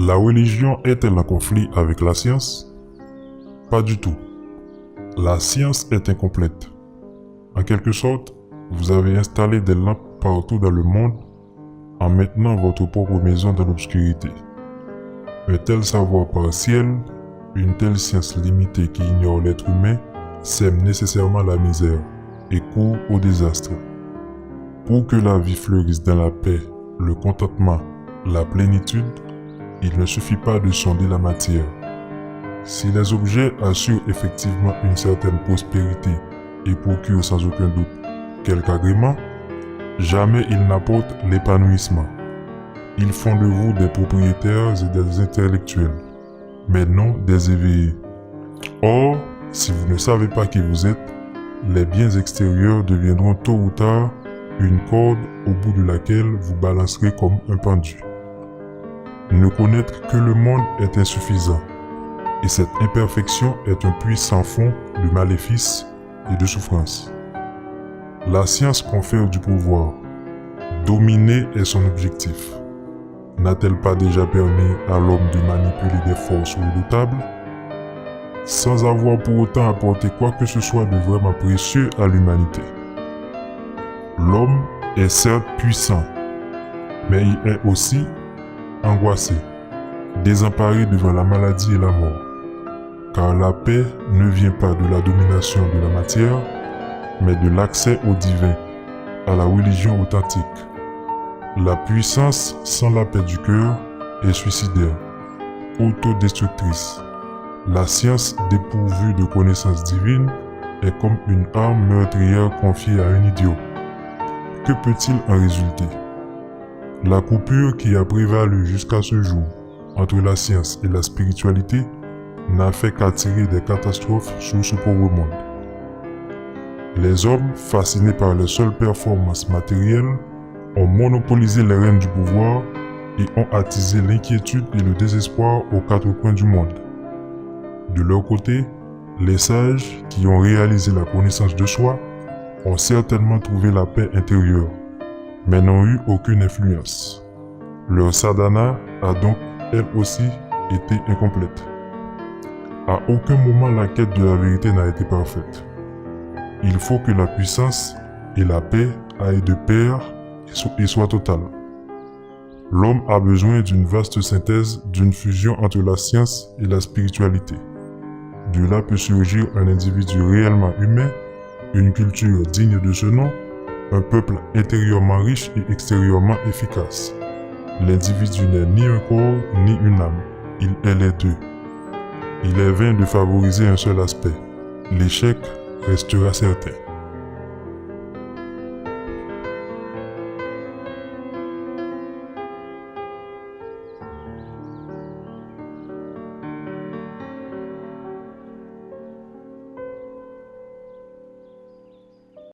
La religion est-elle en conflit avec la science? Pas du tout. La science est incomplète. En quelque sorte, vous avez installé des lampes partout dans le monde en maintenant votre propre maison dans l'obscurité. Un tel savoir partiel, une telle science limitée qui ignore l'être humain, sème nécessairement la misère et court au désastre. Pour que la vie fleurisse dans la paix, le contentement, la plénitude, il ne suffit pas de sonder la matière. Si les objets assurent effectivement une certaine prospérité et procurent sans aucun doute quelque agrément, jamais ils n'apportent l'épanouissement. Ils font de vous des propriétaires et des intellectuels, mais non des éveillés. Or, si vous ne savez pas qui vous êtes, les biens extérieurs deviendront tôt ou tard une corde au bout de laquelle vous balancerez comme un pendu. Ne connaître que le monde est insuffisant, et cette imperfection est un puits sans fond de maléfices et de souffrances. La science confère du pouvoir. Dominer est son objectif. N'a-t-elle pas déjà permis à l'homme de manipuler des forces redoutables, sans avoir pour autant apporté quoi que ce soit de vraiment précieux à l'humanité? L'homme est certes puissant, mais il est aussi angoissé, désemparé devant la maladie et la mort. Car la paix ne vient pas de la domination de la matière, mais de l'accès au divin, à la religion authentique. La puissance sans la paix du cœur est suicidaire, autodestructrice. La science dépourvue de connaissances divines est comme une arme meurtrière confiée à un idiot. Que peut-il en résulter? La coupure qui a prévalu jusqu'à ce jour entre la science et la spiritualité n'a fait qu'attirer des catastrophes sur ce pauvre monde. Les hommes, fascinés par les seules performances matérielles, ont monopolisé les rênes du pouvoir et ont attisé l'inquiétude et le désespoir aux quatre coins du monde. De leur côté, les sages qui ont réalisé la connaissance de soi ont certainement trouvé la paix intérieure, mais n'ont eu aucune influence. Leur sadhana a donc, elle aussi, été incomplète. À aucun moment la quête de la vérité n'a été parfaite. Il faut que la puissance et la paix aillent de pair et soient totales. L'homme a besoin d'une vaste synthèse, d'une fusion entre la science et la spiritualité. De là peut surgir un individu réellement humain, une culture digne de ce nom, un peuple intérieurement riche et extérieurement efficace. L'individu n'est ni un corps ni une âme, il est les deux. Il est vain de favoriser un seul aspect. L'échec restera certain.